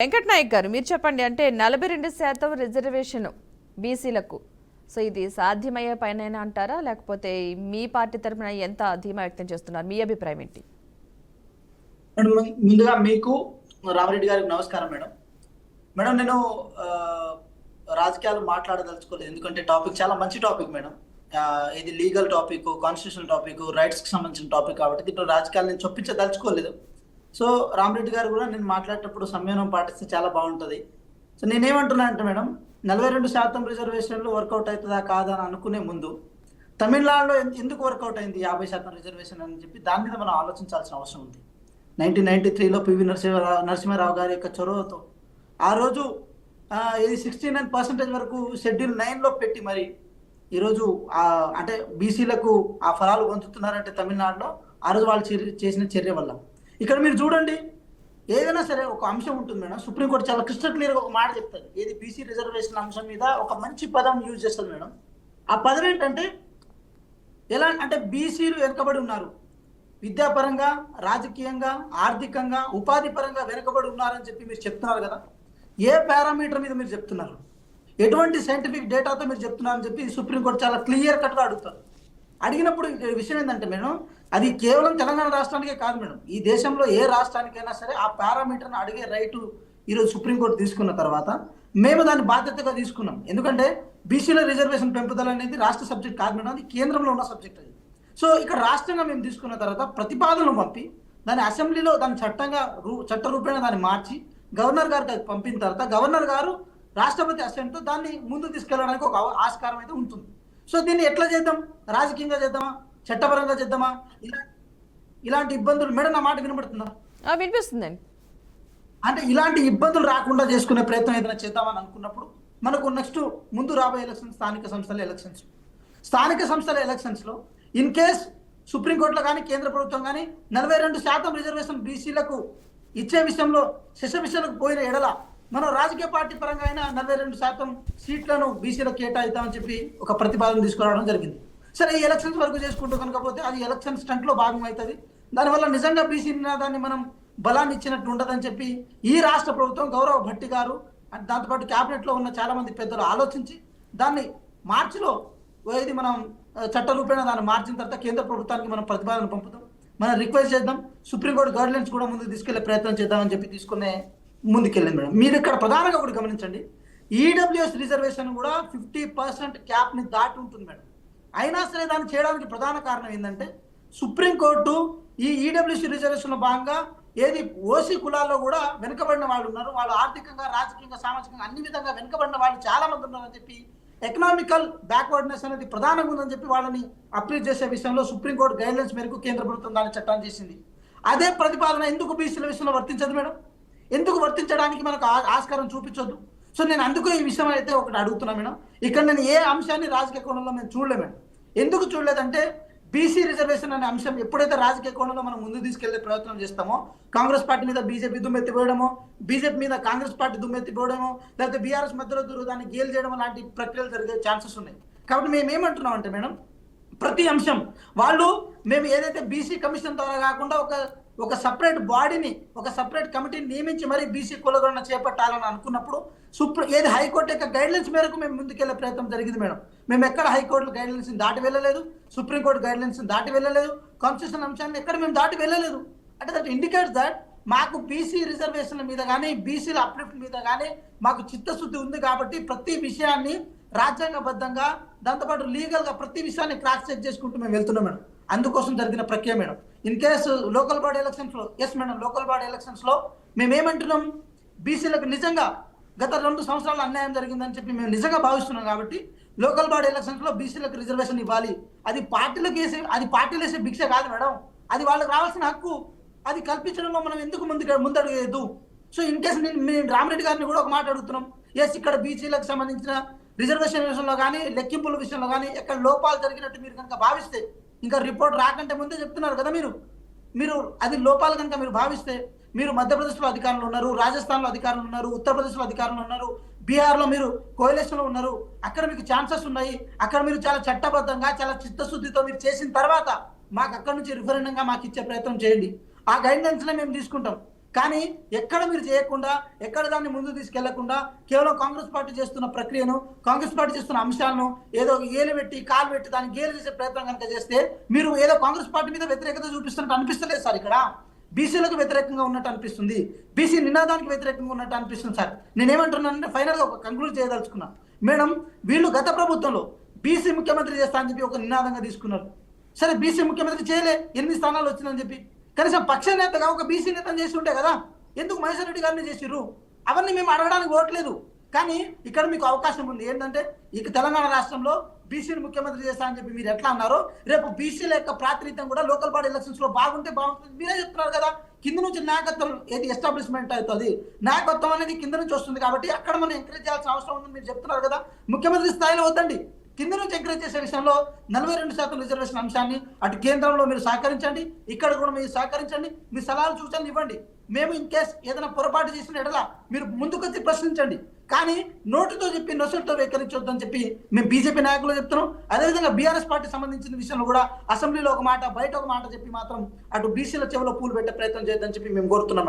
వెంకట్ నాయక్ గారు మీరు చెప్పండి. అంటే 42% రిజర్వేషన్ బీసీలకు, సో ఇది సాధ్యమయ్యే పైన అంటారా, లేకపోతే మీ పార్టీ తరఫున ఎంత ధీమా వ్యక్తం చేస్తున్నారు? మీ అభిప్రాయం ఏంటి? ముందుగా మీకు రామరెడ్డి గారికి నమస్కారం మేడం. మేడం నేను రాజకీయాలు మాట్లాడదలుచుకోలేదు, ఎందుకంటే టాపిక్ చాలా మంచి టాపిక్ మేడం. ఇది లీగల్ టాపిక్, కాన్స్టిట్యూషనల్ టాపిక్, రైట్స్కి సంబంధించిన టాపిక్ కాబట్టి దీంట్లో రాజకీయాలు నేను చొప్పించదలుచుకోలేదు. సో రామరెడ్డి గారు కూడా నేను మాట్లాడేటప్పుడు సంయమనం పాటిస్తే చాలా బాగుంటుంది. సో నేనేమంటున్నా అంటే మేడం, 42% రిజర్వేషన్లు వర్కౌట్ అవుతుందా కాదా అని అనుకునే ముందు తమిళనాడులో ఎందుకు వర్కౌట్ అయింది 50% రిజర్వేషన్ అని చెప్పి దాని మీద మనం ఆలోచించాల్సిన అవసరం ఉంది. 1993లో పివి నరసింహారావు గారి యొక్క చొరవతో ఆ రోజు ఇది 69% వరకు షెడ్యూల్ 9లో పెట్టి మరి ఈరోజు అంటే బీసీలకు ఆ ఫలాలు పొందుతున్నారంటే తమిళనాడులో ఆ రోజు వాళ్ళు చేసిన చర్య వల్ల. ఇక్కడ మీరు చూడండి, ఏదైనా సరే ఒక అంశం ఉంటుంది మేడం. సుప్రీంకోర్టు చాలా క్రిస్టల్ క్లియర్గా ఒక మాట చెప్తుంది, ఏది బీసీ రిజర్వేషన్ అంశం మీద ఒక మంచి పదం యూజ్ చేస్తుంది మేడం. ఆ పదం ఏంటంటే, ఎలా అంటే బీసీలు వెనుకబడి ఉన్నారు, విద్యాపరంగా, రాజకీయంగా, ఆర్థికంగా, ఉపాధి పరంగా వెనుకబడి ఉన్నారని చెప్పి మీరు చెప్తున్నారు కదా. ఏ పారామీటర్ మీద మీరు చెప్తున్నారు, ఎటువంటి సైంటిఫిక్ డేటాతో మీరు చెప్తున్నారని చెప్పి సుప్రీంకోర్టు చాలా క్లియర్ కట్గా అడుగుతారు. అడిగినప్పుడు విషయం ఏంటంటే మేడం, అది కేవలం తెలంగాణ రాష్ట్రానికే కాదు మేడం, ఈ దేశంలో ఏ రాష్ట్రానికైనా సరే ఆ పారామీటర్ని అడిగే రైటు ఈరోజు సుప్రీంకోర్టు తీసుకున్న తర్వాత మేము దాన్ని బాధ్యతగా తీసుకున్నాం. ఎందుకంటే బీసీల రిజర్వేషన్ పెంపుదల అనేది రాష్ట్ర సబ్జెక్ట్ కాదు మేడం, అది కేంద్రంలో ఉన్న సబ్జెక్ట్ అది. సో ఇక్కడ రాష్ట్రంగా మేము తీసుకున్న తర్వాత ప్రతిపాదనలు పంపి దాని అసెంబ్లీలో దాని చట్ట రూపేణ దాన్ని మార్చి గవర్నర్ గారికి అది పంపిన తర్వాత గవర్నర్ గారు రాష్ట్రపతి అసెంట్తో దాన్ని ముందు తీసుకెళ్ళడానికి ఒక ఆస్కారం అయితే ఉంటుంది. సో దీన్ని ఎట్లా చేద్దాం, రాజకీయంగా చేద్దామా, చట్టపరంగా చేద్దామా, ఇలాంటి ఇబ్బందులు మేడం నా మాట వినబడుతుందా? వినిపిస్తుందండి. అంటే ఇలాంటి ఇబ్బందులు రాకుండా చేసుకునే ప్రయత్నం ఏదైనా చేద్దామని అనుకున్నప్పుడు మనకు నెక్స్ట్ ముందు రాబోయే ఎలక్షన్ స్థానిక సంస్థల ఎలక్షన్స్లో ఇన్ కేస్ సుప్రీంకోర్టులో కానీ కేంద్ర ప్రభుత్వం కానీ 42% రిజర్వేషన్ బీసీలకు ఇచ్చే విషయంలో శశవిషలకు పోయిన ఎడల మనం రాజకీయ పార్టీ పరంగా అయినా 42% సీట్లను బీసీలకు కేటాయిద్దామని చెప్పి ఒక ప్రతిపాదన తీసుకురావడం జరిగింది. సరే, ఈ ఎలక్షన్స్ వరకు చేసుకుంటూ కనుకపోతే అది ఎలక్షన్ స్టంట్లో భాగం అవుతుంది, దానివల్ల నిజంగా బీసీ నినాదాన్ని మనం బలాన్ని ఇచ్చినట్టు ఉండదని చెప్పి ఈ రాష్ట్ర ప్రభుత్వం గౌరవ్ భట్టి గారు దాంతోపాటు క్యాబినెట్లో ఉన్న చాలామంది పెద్దలు ఆలోచించి దాన్ని మార్చిలో ఇది మనం చట్ట రూపేణ దాన్ని మార్చిన తర్వాత కేంద్ర ప్రభుత్వానికి మనం ప్రతిపాదన పంపుతాం, మనం రిక్వెస్ట్ చేద్దాం, సుప్రీంకోర్టు గైడ్లైన్స్ కూడా ముందుకు తీసుకెళ్లే ప్రయత్నం చేద్దామని చెప్పి తీసుకునే ముందుకెళ్ళింది మేడం. మీరు ఇక్కడ ప్రధానంగా ఒకటి గమనించండి, ఈడబ్ల్యూఎస్ రిజర్వేషన్ కూడా 50% క్యాప్ని దాటి ఉంటుంది మేడం. అయినా సరే దాన్ని చేయడానికి ప్రధాన కారణం ఏంటంటే సుప్రీంకోర్టు ఈ ఈడబ్ల్యూఎస్ రిజర్వేషన్లో భాగంగా ఏది ఓసీ కులాల్లో కూడా వెనుకబడిన వాళ్ళు ఉన్నారు, వాళ్ళు ఆర్థికంగా, రాజకీయంగా, సామాజికంగా అన్ని విధంగా వెనుకబడిన వాళ్ళు చాలా మంది ఉన్నారని చెప్పి, ఎకనామికల్ బ్యాక్వర్డ్నెస్ అనేది ప్రధానంగా ఉందని చెప్పి వాళ్ళని అప్లీట్ చేసే విషయంలో సుప్రీంకోర్టు గైడ్లైన్స్ మేరకు కేంద్ర ప్రభుత్వం దాన్ని చట్టాన్ని చేసింది. అదే ప్రతిపాదన ఎందుకు బీసీల విషయంలో వర్తించదు మేడం? ఎందుకు వర్తించడానికి మనకు ఆస్కారం చూపించొద్దు? సో నేను అందుకు ఈ విషయం అయితే ఒకటి అడుగుతున్నా మేడం. ఇక్కడ నేను ఏ అంశాన్ని రాజకీయ కోణంలో మేము చూడలే మేడం. ఎందుకు చూడలేదంటే బీసీ రిజర్వేషన్ అనే అంశం ఎప్పుడైతే రాజకీయ కోణంలో మనం ముందు తీసుకెళ్లే ప్రయత్నం చేస్తామో, కాంగ్రెస్ పార్టీ మీద బీజేపీ దుమ్మెత్తిపోయడమో, బీజేపీ మీద కాంగ్రెస్ పార్టీ దుమ్మెత్తిపోవడమో, లేకపోతే బీఆర్ఎస్ మధ్యలో దాన్ని గేలు చేయడం లాంటి ప్రక్రియలు జరిగే ఛాన్సెస్ ఉన్నాయి. కాబట్టి మేము ఏమంటున్నాం అంటే మేడం, ప్రతి అంశం మేము ఏదైతే బీసీ కమిషన్ ద్వారా కాకుండా ఒక సపరేట్ బాడీని, ఒక సపరేట్ కమిటీని నియమించి మరి బీసీ కులగణన చేపట్టాలని అనుకున్నప్పుడు ఏది హైకోర్టు యొక్క గైడ్లైన్స్ మేరకు మేము ముందుకెళ్లే ప్రయత్నం జరిగింది మేడం. మేము ఎక్కడ హైకోర్టు గైడ్లైన్స్ దాటి వెళ్ళలేదు, సుప్రీంకోర్టు గైడ్లైన్స్ దాటి వెళ్ళలేదు, కాన్స్టిట్యూషన్ అంశాన్ని ఎక్కడ మేము దాటి వెళ్ళలేదు. అంటే దట్ ఇండికేట్స్ దట్ మాకు బీసీ రిజర్వేషన్ల మీద కానీ, బీసీల అప్లిఫ్ట్ మీద కానీ మాకు చిత్తశుద్ధి ఉంది. కాబట్టి ప్రతి విషయాన్ని రాజ్యాంగబద్ధంగా, దాంతోపాటు లీగల్గా ప్రతి విషయాన్ని క్రాస్ చెక్ చేసుకుంటూ మేము వెళ్తున్నాం మేడం. అందుకోసం జరిగిన ప్రక్రియ madam. In case local body ఎలక్షన్స్లో, ఎస్ మేడం, లోకల్ బాడీ ఎలక్షన్స్లో మేమేమంటున్నాం, బీసీలకు నిజంగా గత 2 సంవత్సరాలు అన్యాయం జరిగిందని చెప్పి మేము నిజంగా భావిస్తున్నాం. కాబట్టి లోకల్ బాడీ ఎలక్షన్స్లో బీసీలకు రిజర్వేషన్ ఇవ్వాలి. అది పార్టీలు వేసే భిక్ష కాదు మేడం, అది వాళ్ళకి రావాల్సిన హక్కు. అది కల్పించడంలో మనం ఎందుకు ముందడుగు వేయద్దు? సో ఇన్ కేసు మేము రామరెడ్డి గారిని కూడా ఒక మాట అడుగుతున్నాం, ఎస్ ఇక్కడ బీసీలకు సంబంధించిన రిజర్వేషన్ విషయంలో కానీ, లెక్కింపుల విషయంలో కానీ ఎక్కడ లోపాలు జరిగినట్టు మీరు కనుక భావిస్తే, ఇంకా రిపోర్ట్ రాకంటే ముందే చెప్తున్నారు కదా మీరు అది లోపాలు కనుక మీరు భావిస్తే, మీరు మధ్యప్రదేశ్లో అధికారంలో ఉన్నారు, రాజస్థాన్లో అధికారంలో ఉన్నారు, ఉత్తరప్రదేశ్లో అధికారంలో ఉన్నారు, బీహార్లో మీరు కోయలేషన్లో ఉన్నారు, అక్కడ మీకు ఛాన్సెస్ ఉన్నాయి. అక్కడ మీరు చాలా చట్టబద్ధంగా, చాలా చిత్తశుద్ధితో మీరు చేసిన తర్వాత మాకు అక్కడ నుంచి రిఫరెండంగా మాకు ఇచ్చే ప్రయత్నం చేయండి. ఆ గైడ్లైన్స్నే మేము తీసుకుంటాం. కానీ ఎక్కడ మీరు చేయకుండా, ఎక్కడ దాన్ని ముందు తీసుకెళ్లకుండా కేవలం కాంగ్రెస్ పార్టీ చేస్తున్న ప్రక్రియను, కాంగ్రెస్ పార్టీ చేస్తున్న అంశాలను ఏదో ఏలు పెట్టి కాలు పెట్టి దాన్ని గేలు చేసే ప్రయత్నం కనుక చేస్తే మీరు ఏదో కాంగ్రెస్ పార్టీ మీద వ్యతిరేకత చూపిస్తున్నట్టు అనిపిస్తలేదు సార్. ఇక్కడ బీసీలకు వ్యతిరేకంగా ఉన్నట్టు అనిపిస్తుంది, బీసీ నినాదానికి వ్యతిరేకంగా ఉన్నట్టు అనిపిస్తుంది సార్. నేనేమంటున్నానంటే ఫైనల్గా ఒక కంక్లూడ్ చేయదలుచుకున్నా. మేడం, వీళ్ళు గత ప్రభుత్వంలో బీసీ ముఖ్యమంత్రి చేస్తా అని చెప్పి ఒక నినాదంగా తీసుకున్నారు. సరే, బీసీ ముఖ్యమంత్రి చేయలే, 8 స్థానాలు వచ్చిందని చెప్పి కనీసం పక్ష నేతగా ఒక బీసీ నేతను చేసి ఉంటే కదా, ఎందుకు మహేశ్వర్ రెడ్డి గారిని చేసిర్రు? అవన్నీ మేము అడగడానికి ఓట్లేదు. కానీ ఇక్కడ మీకు అవకాశం ఉంది ఏంటంటే, ఇక తెలంగాణ రాష్ట్రంలో బీసీని ముఖ్యమంత్రి చేస్తా అని చెప్పి మీరు ఎట్లా అన్నారో, రేపు బీసీల యొక్క ప్రాతినిధ్యం కూడా లోకల్ బాడీ ఎలక్షన్స్ లో బాగుంటే బాగుంటుంది. మీరే చెప్తున్నారు కదా, కింద నుంచి నాయకత్వం ఏది ఎస్టాబ్లిష్మెంట్ అవుతుంది, నాయకత్వం అనేది కింద నుంచి వస్తుంది. కాబట్టి అక్కడ మనం ఎంకరేజ్ చేయాల్సిన అవసరం ఉందని మీరు చెప్తున్నారు కదా. ముఖ్యమంత్రి స్థాయిలో వద్దండి, కింద నుంచి ఎంకరేజ్ చేసే విషయంలో 42% రిజర్వేషన్ అంశాన్ని అటు కేంద్రంలో మీరు సహకరించండి, ఇక్కడ కూడా మీరు సహకరించండి, మీ సలహాలు సూచనలు ఇవ్వండి. మేము ఇన్ కేస్ ఏదైనా పొరపాటు చేసిన ఎడల మీరు ముందుకొచ్చి ప్రశ్నించండి. కానీ నోటుతో చెప్పి నొసలుతో వెక్కరించొద్దని చెప్పి మేము బీజేపీ నాయకులు చెప్తున్నాం. అదేవిధంగా బీఆర్ఎస్ పార్టీ సంబంధించిన విషయంలో కూడా అసెంబ్లీలో ఒక మాట, బయట ఒక మాట చెప్పి మాత్రం అటు బీసీల చెవిలో పూలు పెట్టే ప్రయత్నం చేయొద్దని చెప్పి మేము కోరుతున్నాం.